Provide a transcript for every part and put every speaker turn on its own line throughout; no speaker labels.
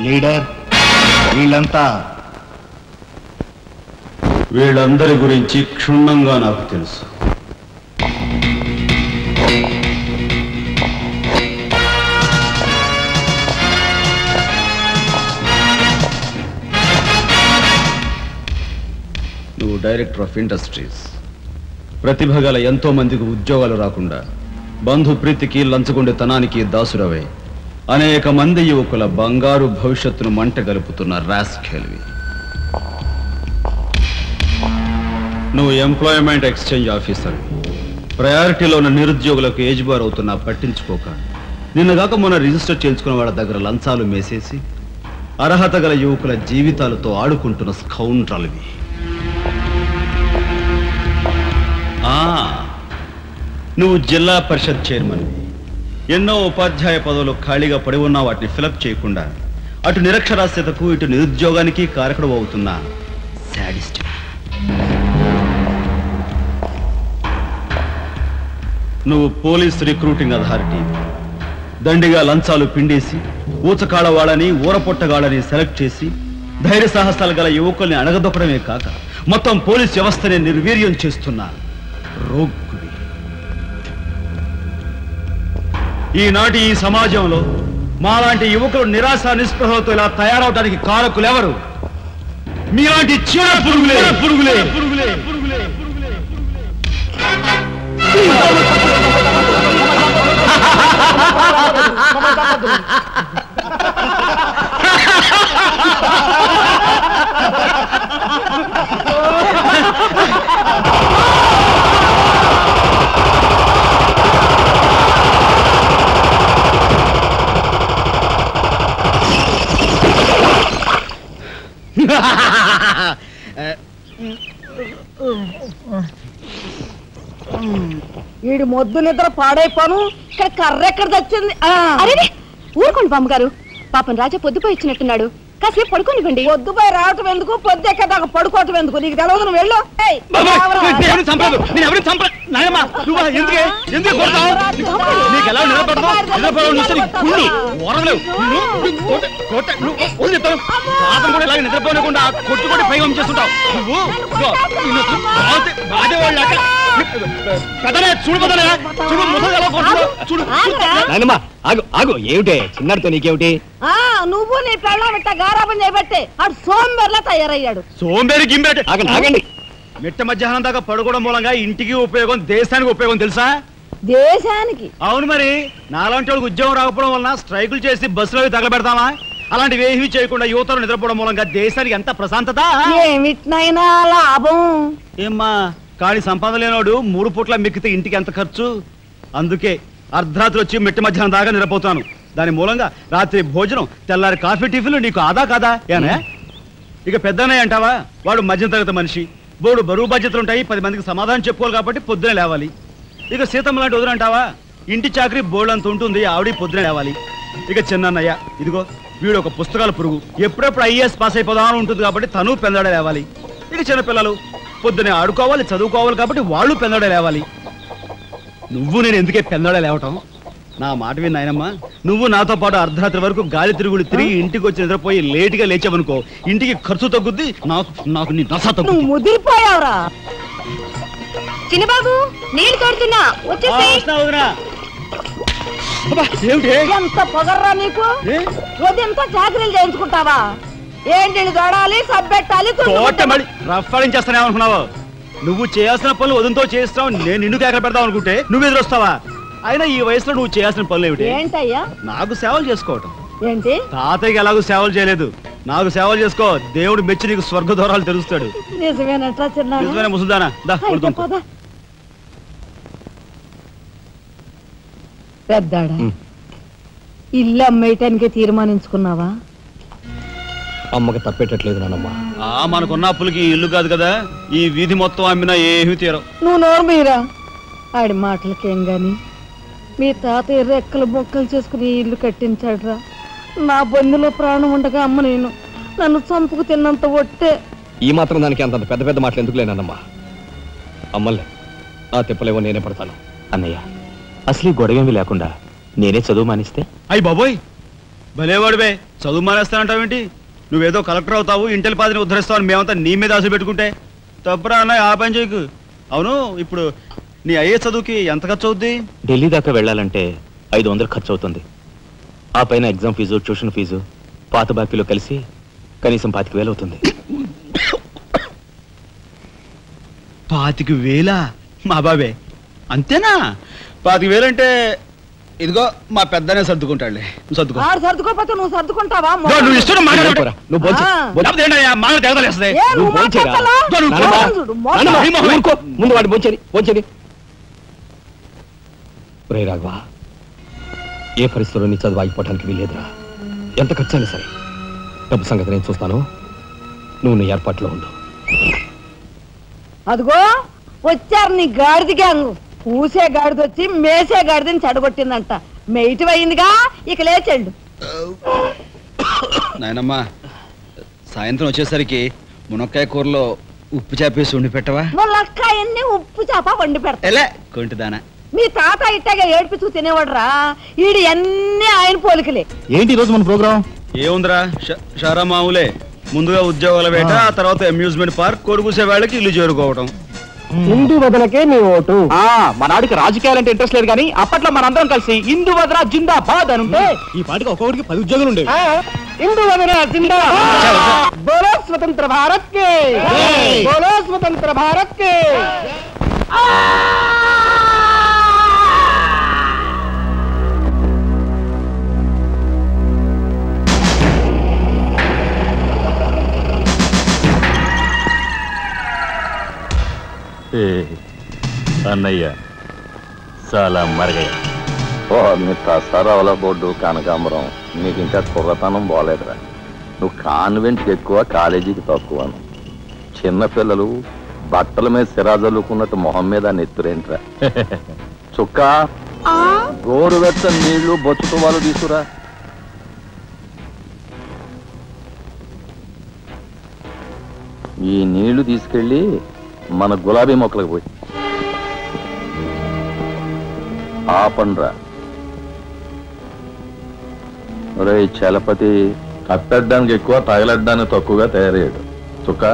Leader,
వీళ్ళందరి గురించి క్షుణ్ణంగా నాకు తెలుసు. నువ్వు డైరెక్టర్ ఆఫ్ ఇండస్ట్రీస్. ప్రతిభ గల ఎంతో మందికి ఉద్యోగాలు రాకుండా బంధు ప్రీతికి లంచగొండితనానికి దాసురవై అనేక మంది యువకుల బంగారు భవిష్యత్తును మంట గలుపుతున్న రాస్కెల్వి. నువ్వు ఎంప్లాయ్మెంట్ ఎక్స్చేంజ్ ఆఫీసర్. ప్రయారిటీలో ఉన్న నిరుద్యోగులకు ఏజ్ బార్ అవుతున్నా పట్టించుకోక నిన్నగాక మొన్న రిజిస్టర్ చేయించుకున్న వాళ్ళ దగ్గర లంచాలు మేసేసి అర్హత గల యువకుల జీవితాలతో ఆడుకుంటున్న స్కౌండ్రల్వి. నువ్వు జిల్లా పరిషత్ చైర్మన్వి. ఎన్నో ఉపాధ్యాయ పదవులు ఖాళీగా పడి ఉన్నా వాటిని ఫిలప్ చేయకుండా అటు నిరక్షరాస్యతకు ఇటు నిరుద్యోగానికి కారకుడు అవుతున్న శాడిస్ట్. నువ్వు పోలీస్ రిక్రూటింగ్ అథారిటీ. దండిగా లంచాలు పిండేసి ఊచకాడవాళ్ళని ఊరపొట్టగాళ్ళని సెలెక్ట్ చేసి ధైర్య సాహసాలు గల యువకుల్ని అణగదొక్కడమే కాక మొత్తం పోలీస్ వ్యవస్థని నిర్వీర్యం చేస్తున్నా రోగ్గువి. ఈనాటి ఈ సమాజంలో మాలాంటి యువకులు నిరాశ నిస్పృహలతో ఇలా తయారవడానికి కారకులెవరు? మీలాంటి చీడ పురుగులే పురుగులే పురుగులే పురుగులే
వీడి మొద్దు నిద్ర పాడైపోను. ఇక్కడ కర్ర ఎక్కడ తెచ్చింది?
అరే ఊరుకోండి బామ్మగారు, పాపం రాజా పొద్దుపోయి ఇచ్చినట్టున్నాడు, కాసేపు పడుకోనివ్వండి.
పొద్దుపోయి రావటం ఎందుకు, పొద్దు ఎక్కదాకా పడుకోవటం ఎందుకు? నీకు తెలవదు, నువ్వు వెళ్ళు.
నిద్రపోకుండా కొట్టుకొని పై చేస్తుంటావు
ఏమిటే చిన్నారితో నీకేమిటి?
నువ్వు నీ పెళ్ళ మిట్ట గారాబం చేయబట్టే అటు సోంబేర్లా తయారయ్యాడు.
సోంబేరి గింబేటి ఆగండి. మిట్ట మధ్యాహ్నం దాకా పడుకోవడం మూలంగా ఇంటికి ఉపయోగం, దేశానికి ఉపయోగం తెలుసా?
దేశానికి?
అవును మరి. నాలాంటి వాళ్ళకి ఉద్యోగం రాకపోవడం వలన స్ట్రైకులు చేసి బస్సులో తగలబెడతామా? అలాంటివి ఏమీ చేయకుండా యువతలు నిద్రపోవడం మూలంగా దేశానికి ఎంత ప్రశాంతత.
ఏమిటినైనా లాభం
ఏమ్మా, కానీ సంపాదన లేనోడు 3 పూట్ల మిక్కితే ఇంటికి ఎంత ఖర్చు? అందుకే అర్ధరాత్రి వచ్చి మిట్ట మధ్యాహ్నం దాకా నిద్రపోతాను. దాని మూలంగా రాత్రి భోజనం, తెల్లారి కాఫీ, టిఫిన్లు నీకు ఆదా కాదా? ఏనా ఇక పెద్దనే అంటావా? వాడు మధ్య తరగతి మనిషి, బోడు బరువు బాధ్యతలు ఉంటాయి, 10 మందికి సమాధానం చెప్పుకోవాలి కాబట్టి పొద్దునే లేవాలి. ఇక సీతమ్మ లాంటి వదులంటావా? ఇంటి చాకరీ బోర్డంత ఉంటుంది, ఆవిడ పొద్దునే లేవాలి. ఇక చిన్నయ్య ఇదిగో వీడు ఒక పుస్తకాల పురుగు, ఎప్పుడెప్పుడు ఐఏఎస్ పాస్ అయిపోదామని ఉంటుంది కాబట్టి తను పెందడే లేవాలి. ఇక చిన్నపిల్లలు పొద్దునే ఆడుకోవాలి, చదువుకోవాలి కాబట్టి వాళ్ళు పెందడే లేవాలి. నువ్వు నేను ఎందుకే పెందడే లేవటం? నా మాట విని నాయనమ్మా, నువ్వు నాతో పాటు అర్ధరాత్రి వరకు గాలి తిరుగులు తిరిగి ఇంటికి వచ్చి నిద్రపోయి లేటుగా లేచావనుకో, ఇంటికి ఖర్చు తగ్గుద్ది, నాకు నీ నస తగ్గుద్ది.
ముదిరిపోయావురా
చిన్నబాబు, నీళ్ళు తోడుతున్నా
ఎంత పొగర్రా నీకు? ఉదయంతో చాకరీలు చేయించుకుంటావా? ఏంటి దొడాలి, సబ్బెట్టాలి,
రఫాడించేస్తానేమనుకున్నావు? నువ్వు చేయాల్సిన పనులు ఉదయంతో చేస్తావు, నేను నిన్ను కేకలు పెడతావు అనుకుంటే నువ్వు ఎదురొస్తావా? అయినా ఈ వయసులో నువ్వు చేయాల్సిన పనులు ఏమిటి?
ఏంటయ్యా?
నాకు సేవలు చేసుకోవటం.
ఏంటి?
తాతయ్యకి ఎలాగో సేవలు చేయలేదు, నాకు సేవలు చేసుకో. దేవుడు మెచ్చి నీకు స్వర్గ దూరాలు తెలుస్తాడు.
నిజమేనట్రా చిన్న?
నిజమేనా ముసుల్దానా?
పెద్దాడా, ఇల్లు అమ్మేయటానికి తీర్మానించుకున్నావా?
అమ్మకి తప్పేటట్లేదు నానమ్మా.
మనకున్న అప్పులకి ఇల్లు కాదు కదా, ఈ వీధి మొత్తం అమ్మినా ఏమీ తీరం.
నువ్వు నోరు మీరా? ఆడి మాటలకేం గాని మీ తాతయ్య రెక్కలు బొక్కలు చేసుకుని ఇల్లు కట్టించాడురా. నా బంధులో ప్రాణం ఉండగా అమ్మ నేను నన్ను చంపుకు తిన్నంత ఒట్టే.
ఈ మాత్రం దానికి అంత పెద్ద పెద్ద మాటలు ఎందుకు లేనమ్మా? అమ్మలే ఆ తిప్పలేవో నేనే పడతాను.
అన్నయ్య, అసలు గొడవేమి లేకుండా నేనే చదువు మానిస్తే?
అయ్యి బాబోయ్, భలేవాడివే, చదువు మానేస్తానంటావేంటి? నువ్వేదో కలెక్టర్ అవుతావు, ఇంటెల్ పాదిని ఉద్ధరిస్తావు అని మేమంతా నీ మీద ఆశ పెట్టుకుంటే తప్పురా అన్నయ్య, ఆ పని చేయకు. అవును, ఇప్పుడు నీ అయ్యే చదువుకి ఎంత ఖర్చు అవుద్ది?
ఢిల్లీ దాకా వెళ్ళాలంటే 500 ఖర్చు అవుతుంది. ఆ పైన ఎగ్జామ్ ఫీజు, ట్యూషన్ ఫీజు, పాత బాకీలో కలిసి కనీసం 25,000 అవుతుంది.
25,000? మా బాబే అంతేనా? 25,000 అంటే ఇదిగో మా పెద్దనే సర్దుకుంటాడులే, నువ్వు సర్దుకో.
ఆడు సర్దుకోపోతే నువ్వు సర్దుకుంటావా?
నువ్వు ఇష్టం
పోరా, నువ్వు భోంచే. నువ్వు భోంచేరా? ముందు వాడు భోంచేది. రే రాఘవ, ఏ పరిస్థితుల్లో నీ చదువు ఆగిపోవడానికి వీల్లేదురా. ఎంత ఖర్చైనా సరే డబ్బు సంగతి నేను చూస్తాను. నువ్వు నీ ఏర్పాట్లో ఉండు.
అదిగో వచ్చారు నీ గాడిద గ్యాంగు. పూసే గాడిద వచ్చి మేసే గాడిదని చెడగొట్టిందంట. మెయిటి అయిందిగా, ఇక లేచండు.
నాయనమ్మా, సాయంత్రం వచ్చేసరికి మునక్కాయ కూరలో ఉప్పు చేపేసి వండి పెట్టవా?
మునక్కాయన్ని ఉప్పు చేప వండి పెడతా.
ఎలా కొంటిదానా?
మీ తాత ఇట్టాగా ఏడ్పిస్తూ తినేవాడురా. ఈడు అన్ని ఆయన పోలికలే.
ఏంటి ఈరోజు మన ప్రోగ్రాం?
ఏముందిరా, షారా మామూలే. ముందుగా ఉద్యోగాల వేట, ఆ తర్వాత అమ్యూజ్మెంట్ పార్క్, కొడుకుసే వాళ్ళకి ఇల్లు చేరుకోవడం.
హిందూ వదలకే నీ ఓటు.
మనాడికి రాజకీయాలంటే ఇంట్రెస్ట్ లేదు కానీ అప్పట్లో మనందరం కలిసి హిందూ వదల జిందాబాద్ అని ఉంటే ఈ పాటికి ఒక్కొక్కడికి 10 ఉద్యోగాలు ఉండేవి.
హిందూ వదల జిందాబాద్. బోలో స్వతంత్ర భారత్ కే, బోలో స్వతంత్ర భారత్ కే.
అన్నయ్య చాలా మరగయ్య.
ఓ మీ తసారావుల బోర్డు కనకాంబరం, నీకు ఇంకా కుర్రతనం పోలేదురా. నువ్వు కాన్వెంట్కి ఎక్కువ, కాలేజీకి తక్కువను. చిన్నపిల్లలు బట్టల మీద సిరాజల్లుకున్నట్టు మొహం మీద నెత్తురేంట్రా. చుక్క గోరువెచ్చని నీళ్లు బొచ్చుతో వాళ్ళు తీసుకురా. ఈ నీళ్లు తీసుకెళ్ళి మన గులాబీ మొక్కలకు పోయి ఆపండ్రా. రే చలపతి, కట్టడానికి ఎక్కువ, తగలడ్డానికి తక్కువగా తయారయ్యాడు. చుక్క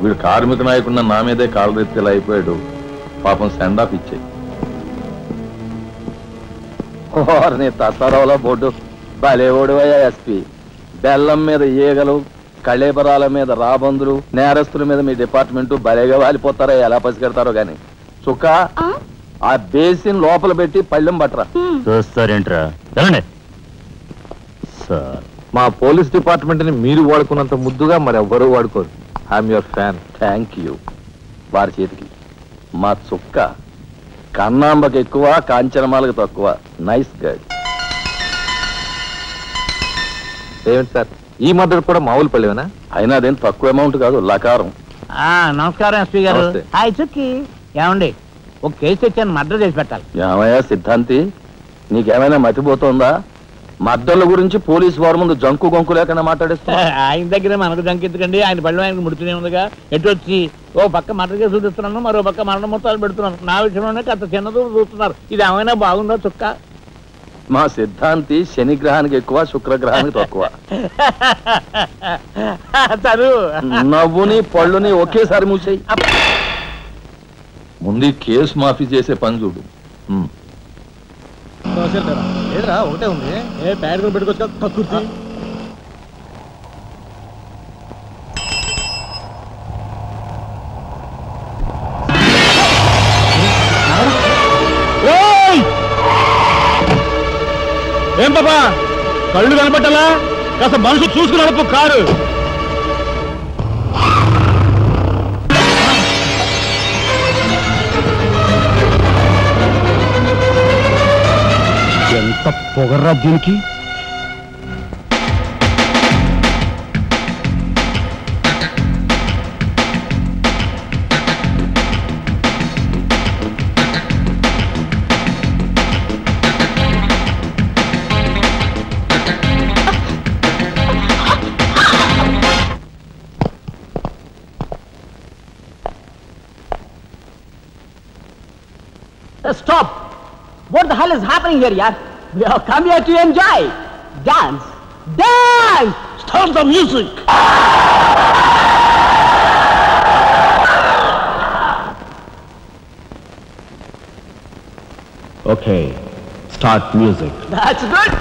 వీడు కార్మిక నాయకుడిన నా మీదే కాలరెత్తిలా అయిపోయాడు. పాపం సెండాఫ్ ఇచ్చాయి. నీ తసారావుల బోర్డు భలేవోడువయ్యా ఎస్పీ. బెల్లం మీద ఈగలు, కళేబరాల మీద రాబందులు, నేరస్తుల మీద మీ డిపార్ట్మెంటు భలేగా వాలిపోతారా, ఎలా పసిగడతారో గాని. చుక్క ఆ బేసిన్ లోపల పెట్టి పళ్ళెం పట్టరా.
చూస్తారేంట్రా? సార్,
మా పోలీస్ డిపార్ట్మెంట్ ని మీరు వాడుకున్నంత ముద్దుగా మరి ఎవ్వరూ వాడుకోరు. I'm your fan. Thank you. వారి చేతికి మా చుక్క కన్నాంబకి ఎక్కువ, కాంచనమాలకు తక్కువ. Nice guide. ఏమిటి సార్, ఈ మద్దతు కూడా మామూలు పళ్ళేనా? అయినా అదేం తక్కువ అమౌంట్ కాదు, లకారం.
నమస్కారం ఎస్పీ గారు. హాయ్ చుక్కి. ఏమండి, ఒక కేసు తెచ్చాను, మర్డర్ చేసి పెట్టాలి.
ఏమయ్యా సిద్ధాంతి, నీకేమైనా మతిపోతుందా? మద్దళ్ళ గురించి పోలీసు వారి ముందు జంకు గొంకు లేకుండా మాట్లాడేస్తా.
ఆయన దగ్గర మనకు జంకెత్తుకండి, ఆయన బళ్ళు ఆయనకు ముడుతూనే ఉందిగా. ఎటు వచ్చి ఓ పక్క మర్డర్ కేసు చూపిస్తున్నాను, మరో పక్క మరణ మొత్తాలు పెడుతున్నాను. నా విషయంలోనే అంత చిన్నదో చూస్తున్నారు. ఇది ఏమైనా బాగుందో చుక్క?
మా సిద్ధాంతి శనిగ్రహానికి ఎక్కువ, శుక్రగ్రహానికి తక్కువ. నవ్వుని పళ్ళుని ఒకేసారి మూసేయి. ముందు కేసు మాఫీ చేసే పని చూడు.
ఒకటే ఉంది, ఏ ప్యాడ్ పెట్టుకోవచ్చు తక్కువ.
ఏం పాపా, కళ్ళు కనపట్టాలా? కాస్త మనసు చూసుకుని నడుపు కారు. ఎంత పొగర్రా దీనికి!
Stop! What the hell is happening here, yaar? We have come here to enjoy, dance, dance start the music.
Okay, start music.
That's good.